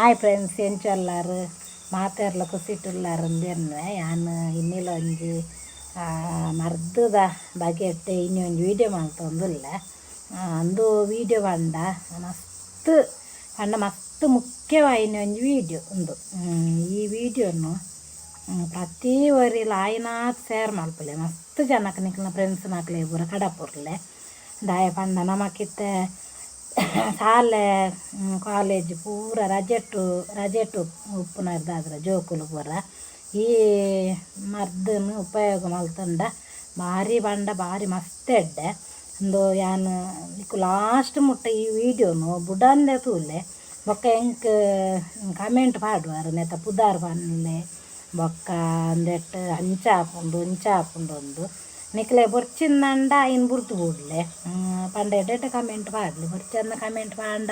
Hi friends ಎಂಚಲ್ಲಾರು ಮಾತೆರ್ಲ ಕುಸಿಟ್ಟುಲ್ಲಾರಂದೇನೆ ನಾನು ಇನ್ನಿಲ ಒಂಜಿ ಮರ್ದದ ಬಗೆಟ್ ಇನ್ನಿ ಒಂಜಿ ವೀಡಿಯೋ ಮಲ್ತೊಂದುಲ್ಲ ಅಂದು ವೀಡಿಯೋ ಮಸ್ತ್ ಮುಖ್ಯವಾಯಿನ ಒಂಜಿ ವೀಡಿಯೋ ಉಂದು ಈ ವೀಡಿಯೋನು ಪ್ರತಿ ಒರಿಲ ಆಯ್ನಾತ್ ಶೇರ್ ಮಲ್ಪಲೆ ಮಸ್ತ್ ಜನಕ್ಕೆ ನಿಕ್ಲಿನ ಫ್ರೆಂಡ್ಸ್ ನಾಕ್ಲೆ ಪೂರ ಕಡಪುರ್ಲೆ ದಾಯ ಪಂಡ ನಮಕಿತ್ತೆ ಶಾಲೆ ಕಾಲೇಜ್ ಪೂರ ರಜೆಟ್ಟು ಉಪ್ಪುನರ್ದಾದ್ರೆ ಜೋಕುಲು ಪೂರ ಈ ಮರ್ದನ್ನು ಉಪಯೋಗ ಮಲ್ತಂಡ ಭಾರಿ ಬಂಡ ಭಾರಿ ಮಸ್ತ್ ಎಡ್ಡೆ ಒಂದು ಯಾನು ಇಕ್ಕು ಲಾಸ್ಟ್ ಮುಟ್ಟ ಈ ವೀಡಿಯೋನು ಬುಡಂದೆ ತೂಲೆ ಬೊಕ್ಕ ಎಂಕ್ ಕಮೆಂಟ್ ಪಾಡುವಾರು ನೆತ್ತ ಪುದಾರ್ ಪನ್ಲೆ ಬೊಕ್ಕ ಅಂದೆಟ್ಟು ಅಂಚ ಹಾಪುಂಡು ಒಂದು ನಿಕ್ಲೆ ಬೊರ್ಚಿಂದಂಡ ಇನ್ನು ಬುರ್ದು ಕೂಡಲೆ ಪಂಡ ಎಡ್ಡೆ ಕಮೆಂಟ್ ಪಾಡಲಿ ಬೊರ್ಚಂದ ಕಮೆಂಟ್ ಪಾಂಡ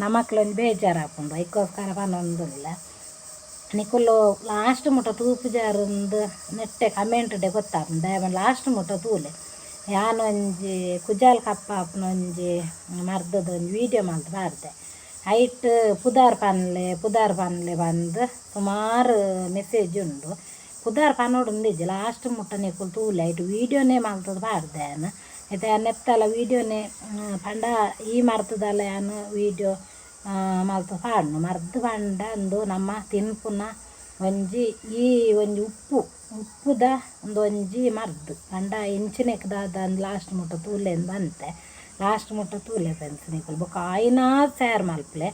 ನಮಕ್ಲೊಂದು ಬೇಜಾರು ಹಾಪುಂಡು ಐಕೋಸ್ಕರ ಪನೊಂದುಲ್ಲ ನಿಕುಲು ಲಾಸ್ಟ್ ಮುಟ್ಟ ತೂಪು ಜಾರುಂದು ನೆಟ್ಟೆ ಕಮೆಂಟ್ ಡೆ ಗೊತ್ತಾಪುಂಡು ದಯಮಾಡಿ ಲಾಸ್ಟ್ ಮುಟ್ಟ ತೂಲೆ ಯಾನೊಂಜಿ ಕುಜಾಲ್ ಕಪ್ಪ ಆಪುನೊಂಜಿ ಮರ್ದದ ಒಂಜಿ ವೀಡಿಯೋ ಮಲ್ತು ಪಾಡ್ದೆ ಐಟ್ ಪುದಾರ್ ಪನ್ಲೆ ಬಂದು ಸುಮಾರು ಮೆಸೇಜ್ ಉಂಡು ಪುದಾರ್ ಪನ್ನೋಡು ಉಂದಿಜ್ಜಿ ಲಾಸ್ಟ್ ಮುಟ್ಟ ನಿಕುಲು ತೂಲೆ ಐಟ್ ವೀಡಿಯೋನೇ ಮಲ್ತದ ಪಾಡ್ದೆ ಯಾನು ಐತೆ ನೆತ್ತಲ ವೀಡಿಯೋನೇ ಪಂಡ ಈ ಮರ್ತದಲ್ಲ ಯಾನು ವೀಡಿಯೋ ಮಲ್ತು ಪಾಡ್ನು ಮರ್ದು ಪಂಡ ಅಂದು ನಮ್ಮ ತಿನ್ಪುನ ಒಂಜಿ ಈ ಒಂಜಿ ಉಪ್ಪುದ ಒಂಜಿ ಮರ್ದು ಪಂಡ ಇಂಚಿನೆಕ್ದಾದ ಅಂದು ಲಾಸ್ಟ್ ಮುಟ್ಟ ತೂಲೆ ಬಂತೆ ಲಾಸ್ಟ್ ಮುಟ್ಟ ತೂಲೆ ಫ್ರೆಂಡ್ಸ್ ನಿಕುಲು ಬೊಕ್ಕ ಆಯ್ನಾ ಶೇರ್ ಮಲ್ಪಲೆ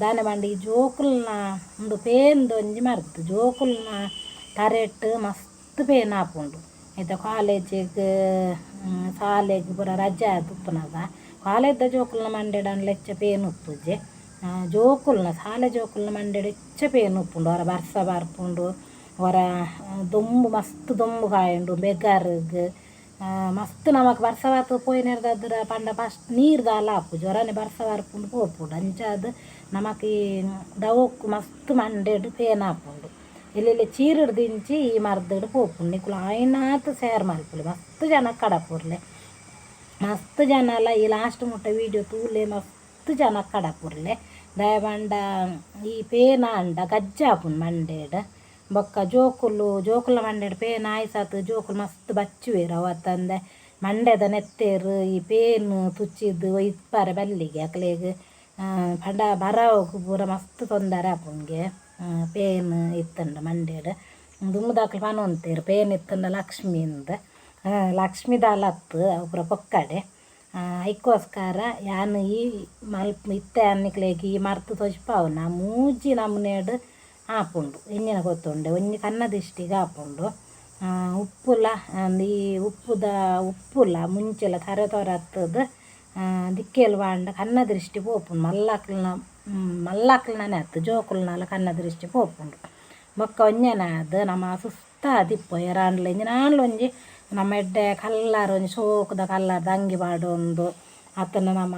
ದಾನೆ ಬಂಡ ಈ ಜೋಕುಲ್ನ ಒಂದು ಪೇನ್ದು ಒಂಜಿ ಮರ್ದು ಜೋಕುಲ್ನ ಕರೆಟ್ ಮಸ್ತ್ ಪೇನ್ ಆಪುಂಡು ಐತೆ ಕಾಲೇಜಿಗೆ ಶಾಲೆಗೆ ಪೂರ ರಜೆ ಉಪ್ಪುನಗ ಕಾಲೇಜ್ದ ಜೋಕುಲ್ನ ಮಂಡೆಡನ್ ಲೆಚ್ಚ ಪೇನ್ ಉಪ್ಪುಜೆ ಜೋಕುಲ್ನ ಶಾಲೆ ಜೋಕುಲ್ನ ಮಂಡೆಡು ಹೆಚ್ಚ ಪೇನ್ ಉಪ್ಪುಂಡು ಅವರ ಬರ್ಸ ಬರ್ಪುಂಡು ಅವರ ಮಸ್ತ್ ದೊಂಬು ಕಾಯುಂಡು ಬೆಗರ್ಗ್ ಮಸ್ತ್ ನಮಕ್ ಬರ್ಸ ಬರ್ತು ಪೋಯಿನರ್ದಾದ್ರ ಪಂಡ ಫಸ್ಟ್ ನೀರು ದಾಲ ಆಪು ಜ್ವರನೆ ಬರ್ಸ ಬರ್ಪುಂಡು ಪೋಪುಂಡು ಅಂಚಾದ ನಮಕ್ ಈ ದವಕ್ಕು ಮಸ್ತ್ ಮಂಡೆಡು ಪೇನ್ ಆಪುಂಡು ಎಲ್ಲೆಲ್ಲಿ ಚೀರಿಡು ದಿಂಚಿ ಈ ಮರ್ದಡು ಪೋಪುಂಡು ನಿಕುಲು ಆಯ್ನಾತ್ ಶೇರ್ ಮಲ್ಪುಲೆ ಮಸ್ತ್ ಜನ ಕಡಪುರ್ಲೆ ಮಸ್ತ್ ಜನ ಅಲ್ಲ ಈ ಲಾಸ್ಟ್ ಮುಟ್ಟ ವೀಡಿಯೋ ತೂಲೆ ಮಸ್ತ್ ಜನ ಕಡಪುರ್ಲೆ ದಯಬಂಡ ಈ ಪೇನ ಅಂಡ ಗಜ್ಜಾಪುಂಡು ಮಂಡೇಡು ಬೊಕ್ಕ ಜೋಕುಲ ಮಂಡೇಡು ಪೇನ ಆಯ್ಸಾತು ಜೋಕುಲು ಮಸ್ತ್ ಬಚ್ಚುವೆರು ಅವತ್ತಂದೆ ಮಂಡ್ಯದ ನೆತ್ತೇರು ಈ ಪೇನು ತುಚ್ಚಿದ್ದು ಇಪ್ಪರೆ ಬಲ್ಲಿಗೆ ಅಕ್ಲೆಗ್ ಪಂಡ ಬರವಕ್ಕೆ ಪೂರ ಮಸ್ತ್ ತೊಂದರೆ ಆಪುಂಗೆ ಪೇನ್ ಇತ್ತಂಡ ಮಂಡ್ಯಡು ದುಮ್ಮದಾಕ್ಲು ಪನೊಂತೇರು ಪೇನ್ ಇತ್ತಂಡ ಲಕ್ಷ್ಮಿದಾಲ ಹತ್ತು ಅವು ಪೂರ ಪೊಕ್ಕಡೆ ಐಕೋಸ್ಕರ ಯಾನು ಈ ಇತ್ತೆ ಅನ್ನಿಕ್ಲೆಗ್ ಈ ಮರ್ತು ತೊಜ್ಪಾವುನ ಮೂಜಿ ನಮುನೆಡು ಆಪುಂಡು ಎಂಜಿನ ಗೊತ್ತುಂಡೆ ಒಂಜಿ ಕನ್ನದಿಷ್ಟಿಗೆ ಆಪುಂಡು ಉಪ್ಪುಲ ಈ ಉಪ್ಪುಲ ಮುಂಚೆಲ ತೊರೆ ಹತ್ತದು ದಿಕ್ಕೇಲು ಬಾಂಡ ಕನ್ನ ದೃಷ್ಟಿ ಪೋಪುಂಡು ಮಲ್ಲಾಕ್ಲನೇ ಹತ್ತು ಜೋಕುಲ್ನಲ ಕನ್ನ ದೃಷ್ಟಿ ಪೋಪುಂಡು ಬೊಕ್ಕ ಒಂಜನ ಅದು ನಮ್ಮ ಸುಸ್ತ ದಿಪ್ಪು ಎರಾಂಡ್ಲ ಒಂಜಿ ನಮ್ಮ ಎಡ್ಡೆ ಕಲ್ಲರ್ ಒಂಜಿ ಸೋಕುದ ಕಲ್ಲರ್ದ ಅಂಗಿ ಪಾಡೊಂದು ಅತ್ತನ ನಮ್ಮ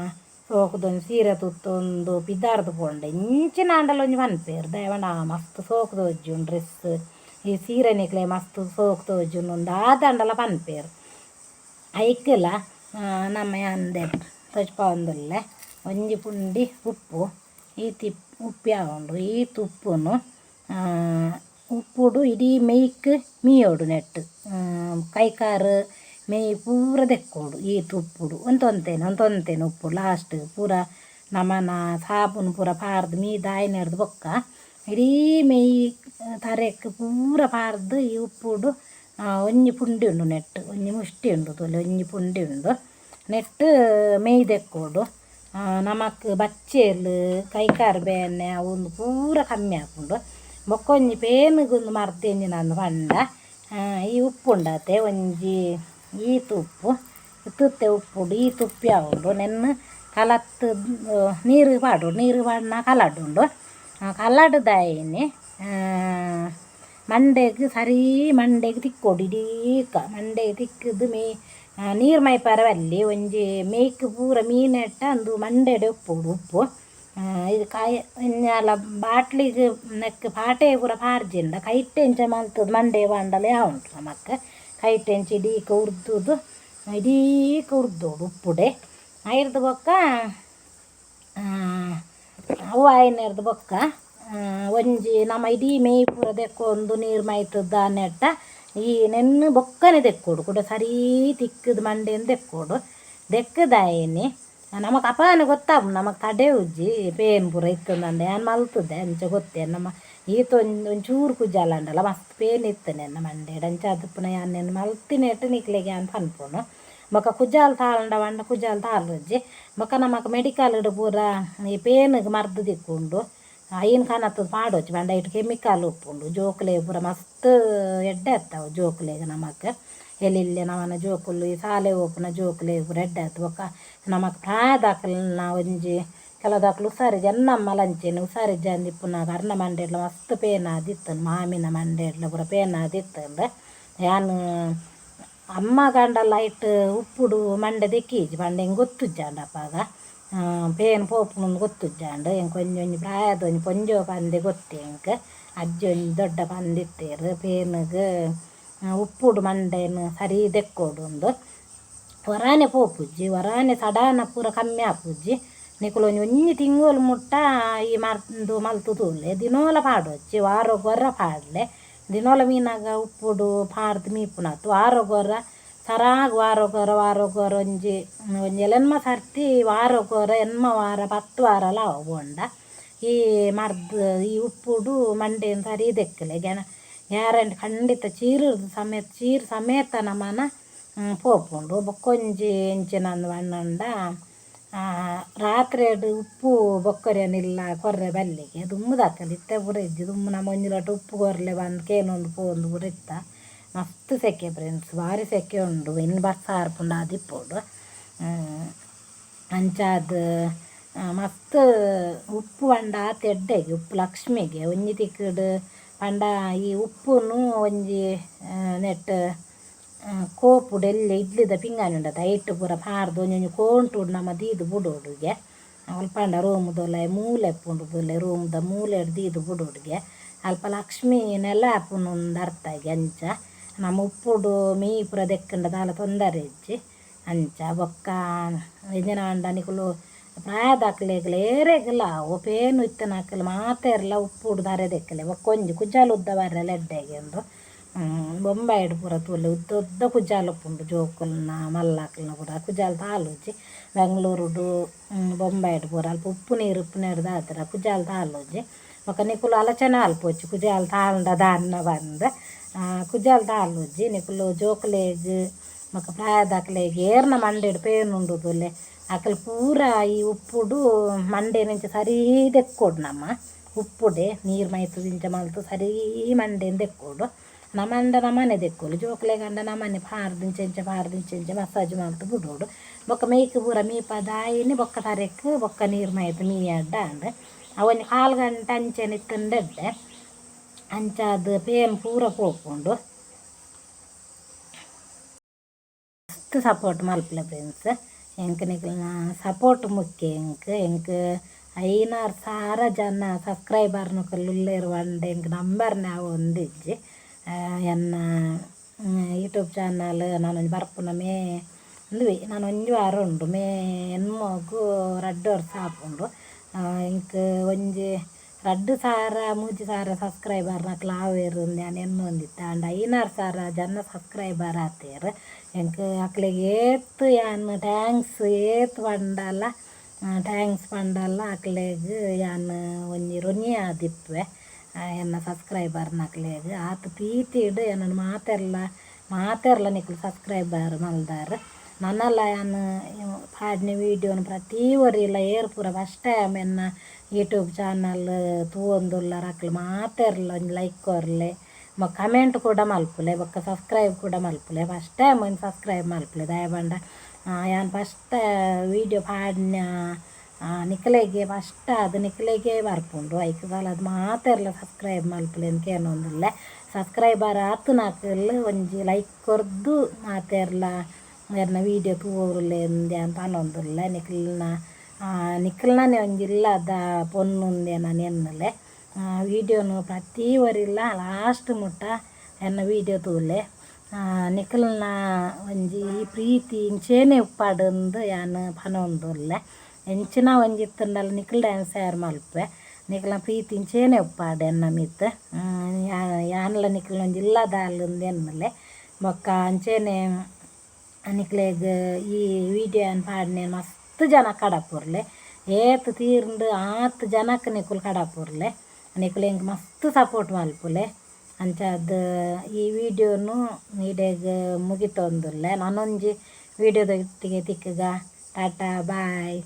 ಸೋಕುದೊಂದು ಸೀರೆ ತುತ್ತೊಂದು ಪಿದಾರ್ದು ಪೋಂಡೆ ಇಂಚಿನ ಆಂಡಲ ಒಂಜಿ ಪನ್ಪೇರು ದಯವಂಡ ಮಸ್ತ್ ಸೋಕು ತೋಜುಂಡು ಡ್ರೆಸ್ ಈ ಸೀರೆ ನಿಕ್ಲೆ ಮಸ್ತ್ ಸೋಕು ತೋಜುಂಡು ಒಂದು ಆದಂಡಲ ಪನ್ಪೇರು ಐಕ್ಲ ನಮ್ಮ ಅಂದೆ ತೊಜ್ಪಾವೊಂದುಲ್ಲೆ ಒಂಜಿ ಪುಂಡಿ ಉಪ್ಪು ಈ ಉಪ್ಪು ಯಾವುದು ಈ ತುಪ್ಪುನು ಉಪ್ಪುಡು ಇಡೀ ಮೇಯ್ಕ್ ಮೀಯೋಡು ನೆಟ್ಟು ಕೈಕಾರು ಮೇಯ್ ಪೂರ ದೆಕ್ಕೋಡು ಈ ತುಪ್ಪುಡು ಒಂತೊಂತೇನು ಉಪ್ಪು ಲಾಸ್ಟ್ ಪೂರ ನಮನ ಸಾಬುನು ಪೂರ ಪಾರ್ದು ಮೀ ದಾಯಿನೆಡ್ದು ಬೊಕ್ಕ ಇಡೀ ಮೇಯ್ ತರೆಕ್ ಪೂರ ಪಾರ್ದು ಈ ಉಪ್ಪುಡು ಒಂಜಿ ಪುಂಡಿ ಉಂಡು ನೆಟ್ಟು ಒಂಜಿ ಮುಷ್ಟಿ ಉಂಡು ತೊಲೆ ಒಂಜಿ ಪುಂಡಿ ಉಂಡು ನೆಟ್ಟು ಮೇಯ್ ದೆಕ್ಕೋಡು ನಮಕ್ ಬಚ್ಚೇಲು ಕೈಕಾರು ಬೇನೆ ಅವು ಪೂರ ಕಮ್ಮಿ ಆಪುಂಡು ಬೊಕ್ಕ ಒಂಜಿ ಪೇನುಗೊಂದು ಮರ್ದೆಂಜಿ ನಾನು ಪಂಡ ಈ ಉಪ್ಪು ಉಂಡತೆ ಒಂಜಿ ಈ ತುಪ್ಪು ತುತ್ತೆ ಉಪ್ಪುಡು ಈ ತುಪ್ಪು ಯಾವುದು ನೆನ್ನು ಕಲತ್ತು ನೀರು ಪಾಡ್ನ ಕಲಡುಂಡು ಕಲಡು ದಾಯಿನಿ ಮಂಡೆಗೆ ತಿಕ್ಕೋಡು ಇಡೀಕ ಮಂಡೆಗೆ ತಿಕ್ಕದು ನೀರು ಮೈಪಾರ ಬಲ್ಲಿ ಒಂಜಿ ಮೇಯ್ಕ್ ಪೂರ ಮೀನೆಟ್ಟ ಅಂದು ಮಂಡೆಡೆ ಉಪ್ಪು ಇದು ಕಾಯಿ ಇನ್ನೆಲ್ಲ ಬಾಟ್ಲಿಗೆ ನೆಕ್ ಪಾಟೆ ಪೂರ ಪಾರ್ಜಿಂಡ ಕೈಟ್ಟೆಂಚ ಮಲ್ತದ ಮಂಡೆ ಬಾಂಡಲ ಉಂಟು ನಮಕ್ ಕೈಟ್ಟೆಂಚ ಇಡೀಕ ಉರ್ದೋಡು ಉಪ್ಪುಡೆ ಐರ್ದು ಬೊಕ್ಕ ಅವು ಆಯ್ನೆರ್ದು ಬೊಕ್ಕ ಒಂಜಿ ನಮ್ಮ ಇಡೀ ಮೇಯ್ ಪೂರ ದೆಕ್ಕೊಂದು ನೀರು ಮೈತದ ನೆಟ್ಟ ಈ ನೆನ್ನು ಬೊಕ್ಕನೆ ದೆಕ್ಕೋಡು ಕೂಡ ಸರಿ ತಿಕ್ಕದು ಮಂಡೆಯನ್ನು ದೆಕ್ಕೋಡು ದೆಕ್ಕದಾಯನಿ ನಮಗೆ ಅಪಾನ ಗೊತ್ತಾವು ನಮಗೆ ತಡೆ ಉಜ್ಜಿ ಪೇನ್ ಪೂರ ಇತ್ತಂದಂಡೆ ನಾನು ಮಲ್ತದ್ದೆ ಅಂಚ ಗೊತ್ತೇ ನಮ್ಮ ಈತ ಒಂಚೂರು ಕುಜ್ಜಾಲ ಉಂಡಲ್ಲ ಮಸ್ತ್ ಪೇನ್ ಇತ್ತನೆ ನನ್ನ ಮಂಡೆ ಅಂಚ ಅದು ಪುನಃ ಯಾನು ಮಲ್ತಿನೇಟು ನಿಕ್ಲೆಗೆ ಅಂತ ಅನ್ಪೋನು ಬೊಕ್ಕ ಕುಜ್ಜಾಲ್ ತಾಳಂಡ ಬಂಡ ಕುಜ್ಜಾಲ್ ತಾಳ್ರಜ್ಜಿ ಬೊಕ್ಕ ನಮಕ್ ಮೆಡಿಕಲ್ ಪೂರ ಈ ಪೇನ್ಗೆ ಮರ್ದು ದಿಕ್ಕುಂಡು ಐನ್ ಕನತ್ತದು ಪಾಡೋಚು ಬಂಡ ಇಟ್ಟು ಕೆಮಿಕಲ್ ಉಪ್ಪುಂಡು ಜೋಕ್ಲೆ ಪೂರ ಮಸ್ತ್ ಎಡ್ಡೆ ಎತ್ತಾವು ಜೋಕ್ಲೆಗೆ ನಮಕ್ ಎಲ್ಲಿಲ್ಲೆ ನವನ ಜೋಕುಲು ಈ ಸಾಲೆ ಓಪುನ ಜೋಕ್ಲೆ ಪೂರ ಎಡ್ಡೆ ಆಯ್ತು ಬೊಕ್ಕ ನಮಕ್ ಪ್ರಾಯದಾಕಲ್ನ ಒಂಜಿ ಕೆಲದಾಕಲು ಹುಷಾರಿಜ್ಜಿ ಎನ್ನಮ್ಮ ಲಂಚೇನು ಹುಷಾರಿಜ್ಜಿ ಅಂದಿಪ್ಪುನ ಕರ್ಣ ಮಂಡೆಡ್ಲ ಮಸ್ತ್ ಪೇನ್ ಆದಿತ್ತನು ಮಾಮಿನ ಮಂಡೆಡ್ಲ ಪೂರ ಪೇನ್ ಆದಿತ್ತಂದ್ರೆ ಯಾನು ಅಮ್ಮ ಗಂಡಲ್ಲ ಇಟ್ಟು ಉಪ್ಪುಡು ಮಂಡೆ ದೆಕ್ಕೀಜಿ ಬಂಡೆ ಹೆಂಗೆ ಗೊತ್ತುಜ್ಜಾಂಡಪ್ಪಾಗ ಪೇನ್ ಪೋಪುನು ಗೊತ್ತುಜ್ಜಾಂಡು ಹೆಂಗೆ ಒಂಜಿ ಪ್ರಾಯದ ಒಂಜಿ ಪೊಂಜೋ ಪಂದೆ ಗೊತ್ತೇ ಹೆಂಗೆ ಅಜ್ಜಿ ಒಂಜಿ ದೊಡ್ಡ ಪಂದಿತ್ತೇರು ಪೇನ್ಗೆ ಉಪ್ಪುಡು ಮಂಡೆನು ಸರಿ ದೆಕ್ಕೋಡು ಒಂದು ಹೊರಾನೆ ಪೋಪುಜ್ಜಿ ಹೊರಾನೆ ಸಡಾನ ಪೂರ ಕಮ್ಮಿ ಆಪುಜ್ಜಿ ನಿಕುಲು ಒಂಜಿ ತಿಂಗಳು ಮುಟ್ಟ ಈ ಮರ್ದು ಮಲ್ತು ತೂಲೆ ದಿನೋಲ ಪಾಡೋಚ್ಚಿ ವಾರ ಗೊರ್ರ ಪಾಡ್ಲೆ ದಿನೋಲ ಮೀನಾಗ ಉಪ್ಪುಡು ಪಾಡ್ದು ಮೀಪುನಾತು ವಾರ ಗೊರ್ರ ಸರಾಗ್ ವಾರ ಗೊರ ಒಂಜಿ ಎಲೆನ್ಮ ಸರ್ತಿ ವಾರ ಗೊರ ಎನ್ಮ ವಾರ 10 ವಾರ ಬೋಂಡ ಈ ಮರ್ದು ಈ ಉಪ್ಪುಡು ಮಂಡೆನ ಸರಿ ದೆಕ್ಕಲೆ ಗ್ಯಾರಂಟಿ ಖಂಡಿತ ಚೀರು ಸಮೇತ ನಮ್ಮನ ಪೋಪುಂಡು ಬೊಕ್ಕೊಂಜಿ ಎಂಚಿನಂದು ಬಣ್ಣಂಡ ರಾತ್ರಿ ಉಪ್ಪು ಬೊಕ್ಕರೇನಿಲ್ಲ ಕೊರ್ರೆ ಬಲ್ಲಿಗೆ ದುಮ್ಮು ದಕ್ಕಲಿ ಇತ್ತೆ ಪೂರ ಇಜ್ಜಿ ದುಮ್ಮು ನಮ್ಮ ಒಂಜಿ ಲೋಟ ಉಪ್ಪು ಕೊರ್ಲೆ ಬಂದು ಕೇನೊಂದು ಪೋಂದು ಪೂರ ಇತ್ತ ಮಸ್ತ್ ಸೆಕೆ ಫ್ರೆಂಡ್ಸ್ ಭಾರಿ ಸೆಕೆ ಉಂಡು ಇನ್ನು ಬಸ್ ಹಾರ್ಪುಂಡು ಆದಿಪ್ಪೋಡು ಅಂಚಾದ ಮಸ್ತ್ ಉಪ್ಪು ಪಂಡ ತೆಡ್ಡೆಗೆ ಉಪ್ಪು ಲಕ್ಷ್ಮಿಗೆ ಒಂಜಿ ತಿಕ್ಕುಡು ಪಂಡ ಈ ಉಪ್ಪುನು ಒಂಜಿ ನೆಟ್ ಕೋಪುಡು ಎಲ್ಲಿ ಇಡ್ಲಿದ ಪಿಂಗಾಣಿ ಉಂಡದ ಐಟ್ ಪೂರ ಪಾರ್ದು ಒಂಜೊಂಜಿ ಕೋಂಟುಡು ನಮ್ಮ ದೀದು ಬುಡೋಡುಗೆ ಅಲ್ಪಂಡ ರೂಮುದೊಲೆ ಮೂಲೆ ಪುಂಡುದುಲೆ ರೂಮ್ದ ಮೂಲೆ ದೀದು ಬುಡೋಡುಗೆ ಅಲ್ಪ ಲಕ್ಷ್ಮಿ ನೆಲ ಆಪುನುಂದು ಅರ್ಥಗೆ ಅಂಚ ನಮ್ಮ ಉಪ್ಪುಡು ಮೀ ಪೂರ ದೆಕ್ಕಂಡ ದಾಲ ತೊಂದರೆ ಇಜ್ಜಿ ಅಂಚ ಬೊಕ್ಕ ಎಂಜಿನ ಅಂಡ ನಿಕುಲು ಪ್ರಾಯದಾಕ್ಲೆಗ್ಲ ಏರೆಗ್ಲ ಅವು ಪೇನು ಇತ್ತನಾಕಲು ಮಾತೆರ್ಲ ಉಪ್ಪುಡು ದಾರೆ ದೆಕ್ಕಲೆ ಬೊಕ್ಕೊಂಜಿ ಕುಜ್ಜಾಲು ಉದ್ದ ಬರ್ರೆಲ್ಲ ಎಡ್ಡೆಗೆ ಒಂದು ಬೊಂಬಾಯಿಡು ಪೂರ ತೂಲೆ ಉದ್ದ ಕುಜ್ಜಾಲು ಉಪ್ಪುಂಡು ಜೋಕುಲ್ನ ಮಲ್ಲಾಕಲ್ನ ಪೂರ ಕುಜ್ಜಾಲು ತಾಲುಜಿ ಬೆಂಗಳೂರುಡು ಬೊಂಬಾಯಿಡು ಪೂರ ಅಲ್ಪ ಉಪ್ಪು ನೀರು ದಾತರ ಕುಜ್ಜಾಲು ತಾಲುಜಿ ಬೊಕ್ಕ ನಿಕುಲು ಆಲೋಚನೆ ಅಲ್ಪೋಚಿ ಕುಜ್ಜಾಲು ತಾಂಡ ದಾನ್ನ ಬಂದು ಕುಜ್ಜಾಲು ತಾಲುಜಿ ನಿಕುಲು ಜೋಕ್ಲೆಗ್ ಬೊಕ್ಕ ಪ್ರಾಯದಾಕ್ಲೆಗ್ ಏರ್ನ ಮಂಡೆಡು ಪೇನುಂಡು ತೂಲೆ ಆಕಲ್ ಪೂರ ಈ ಉಪ್ಪುಡು ಮಂಡೆ ನಿಂಚ ಸರಿ ದೆಕ್ಕೋಡು ನಮ್ಮ ಉಪ್ಪುಡೆ ನೀರು ಮೈತು ದಿಂಚ ಮಲ್ತು ಸರಿ ಮಂಡೆನ ದೆಕ್ಕೋಡು ನಮ್ಮಂಡ ನಮ್ಮನೆ ದೆಕ್ಕೋಲು ಜೋಕ್ಲೆ ಗಂಡ ನಮ್ಮನೆ ಪಾರ್ದಿಂಚೆಂಚ ಮಸಾಜ್ ಮಲ್ತು ಬಿಡೋಡು ಬೊಕ್ಕ ಮೇಯ್ಕ್ ಪೂರ ಮೀಪದಾಯಿನಿ ಬೊಕ್ಕ ತರೆಕ್ ಬೊಕ್ಕ ನೀರು ಮೈತು ಮೀ ಅಡ್ಡ ಅಂಡ್ ಅವನಿ 4 ಗಂಟೆ ಅಂಚೆನ ಇತ್ತಂಡೆಡ್ಡೆ ಅಂಚಾದ ಪೇನ್ ಪೂರ ಪೋಪುಂಡು ಮಸ್ತ್ ಸಪೋರ್ಟ್ ಮಲ್ಪಲೆ ಫ್ರೆಂಡ್ಸ್ ಎಂಕ್ ನಿಕಲ್ನ ಸಪೋರ್ಟ್ ಮುಖ್ಯ ಎಂಕ್ 5,000 ಜನ ಸಬ್ಸ್ಕ್ರೈಬರ್ನ ಕಲ್ಲುಲ್ಲೇರು ಒಂಡೆ ಎಂಕ್ ನಂಬರ್ ನಾವು ಒಂದಿಜ್ಜಿ ಎನ್ನ ಯೂಟ್ಯೂಬ್ ಚಾನಲ್ ನಾನೊಂದು ಬರ್ಪುನ ಮೇ ಅಂದ್ವಿ ನಾನು ಒಂಜಿ ವಾರ ಉಂಡು ಮೇ ಎನ್ಮೋಗು 2 ವರ್ಷ ಆಪುಂಡು ಎಂಕ್ ಒಂಜಿ 2,000-3,000 ಸಬ್ಸ್ಕ್ರೈಬರ್ ನಕ್ಲು ಆವೇರು ನಾನು ಎನ್ನೊಂದಿತ್ತ ಅಂಡ್ 5,000 ಜನ ಸಬ್ಸ್ಕ್ರೈಬರ್ ಆತೇರು ಎಂಕ್ ಅಕ್ಲೆಗೆ ಏತ್ ಯಾನು ಟ್ಯಾಂಕ್ಸ್ ಏತ್ ಪಂಡಲ್ಲ ಅಕ್ಲೆಗ್ ಯಾನು ಒಂಜಿ ರೊನಿ ಆದಿಪ್ಪೆ ಎನ್ನ ಸಬ್ಸ್ಕ್ರೈಬರ್ ನಕ್ಲೆಗ್ ಆತ ಪ್ರೀತಿಡು ಏನನ್ನು ಮಾತೆರ್ಲ ನಿಕ್ಲು ಸಬ್ಸ್ಕ್ರೈಬರ್ ಮಲ್ದಾರು ನನ್ನಲ್ಲ ಯಾನು ಪಾಡ್ನ ವೀಡಿಯೋನು ಪ್ರತಿ ಒರಿಲ ಏರ್ ಪೂರ ಫಸ್ಟ್ ಟೈಮ್ ಎನ್ನ ಯೂಟ್ಯೂಬ್ ಚಾನಲ್ ತೂವೊಂದುಲ್ಲಾರ ಅಕ್ಲು ಮಾತೆರ್ಲ ಒಂಜಿ ಲೈಕ್ ಕೊರ್ಲೆ ಕಮೆಂಟ್ ಕೂಡ ಮಲ್ಪುಲೆ ಬೊಕ್ಕ ಸಬ್ಸ್ಕ್ರೈಬ್ ಕೂಡ ಮಲ್ಪುಲೆ ಫಸ್ಟ್ ಟೈಮ್ ಒಂದು ಸಬ್ಸ್ಕ್ರೈಬ್ ಮಲ್ಪುಲೆ ದಯಬಂಡ ಯಾನು ಫಸ್ಟ್ ವೀಡಿಯೋ ಪಾಡ್ನ ನಿಕ್ಲೆಗೆ ಫಸ್ಟ್ ಅದು ನಿಕ್ಲೆಗೆ ಬರ್ಪುಂಡು ಐಕ್ ಅದು ಮಾತೆರ್ಲ ಸಬ್ಸ್ಕ್ರೈಬ್ ಮಲ್ಪುಲೆ ಅಂತ ಏನೊಂದಿಲ್ಲ ಸಬ್ಸ್ಕ್ರೈಬರ್ ಆತು ನಾಕಲ್ ಒಂಜಿ ಲೈಕ್ ಕೊರ್ದು ಮಾತೆರ್ಲ ಎರ್ನ ವೀಡಿಯೋ ತೂವೊರ್ಲೆ ಅಂತ ಅನ್ನೊಂದಿಲ್ಲ ನಿಕ್ಲ್ನೇ ಒಂಜಿಲ್ಲದ ಪೊನ್ನುಂದೆ ನಾನು ಎನ್ನಲೆ ವೀಡಿಯೋನು ಪ್ರತಿ ಒರಿಲ್ಲ ಲಾಸ್ಟ್ ಮುಟ್ಟ ಎನ್ನ ವೀಡಿಯೋ ತೂಲೆ ನಿಕ್ಲ್ನ ಒಂಜಿ ಪ್ರೀತಿ ಇಂಚೇನೆ ಉಪ್ಪಾಡಂದು ಯಾನು ಪನೊಂದುಲ್ಲೆ ಎಂಚಿನ ಒಂಜಿತ್ತಂಡಲ್ಲ ನಿಖಲ್ ಡ್ಯಾನ್ಸ್ ತಯಾರು ಮಲ್ಪೆ ನಿಖಲ ಪ್ರೀತಿ ಇಂಚೇನೆ ಉಪ್ಪಾಡೆ ಎನ್ನ ಮಿತ್ ಯಾನ್ಲ ನಿಖಲ್ ಒಂಜಿ ಇಲ್ಲದ ಅಲ್ಲೊಂದು ಎನ್ನಲೆ ಬೊಕ್ಕ ಅಂಚೇನೆ ನಿಕ್ಲೆಗ್ ಈ ವಿಡಿಯೋ ಅನ್ನು ಪಾಡ್ನೆ ಮಸ್ತ್ ಜನ ಕಡಪುರ್ಲೆ ಏತ್ ತೀರ್ಂಡು 6 ಜನಕ್ಕೆ ನಿಕುಲ್ ಕಡಪುರ್ಲೆ ನಿಕುಲ್ ಹೆಂಗೆ ಮಸ್ತ್ ಸಪೋರ್ಟ್ ಮಲ್ಪುಲೆ ಅಂಚಾದ ಈ ವಿಡಿಯೋನು ನೀಡೆಗ್ ಮುಗಿತೊಂದುಲ್ಲೆ ನಾನೊಂಜಿ ವಿಡಿಯೋದೊಟ್ಟಿಗೆ ತಿಕ್ಕಗ ಟಾಟಾ ಬಾಯ್.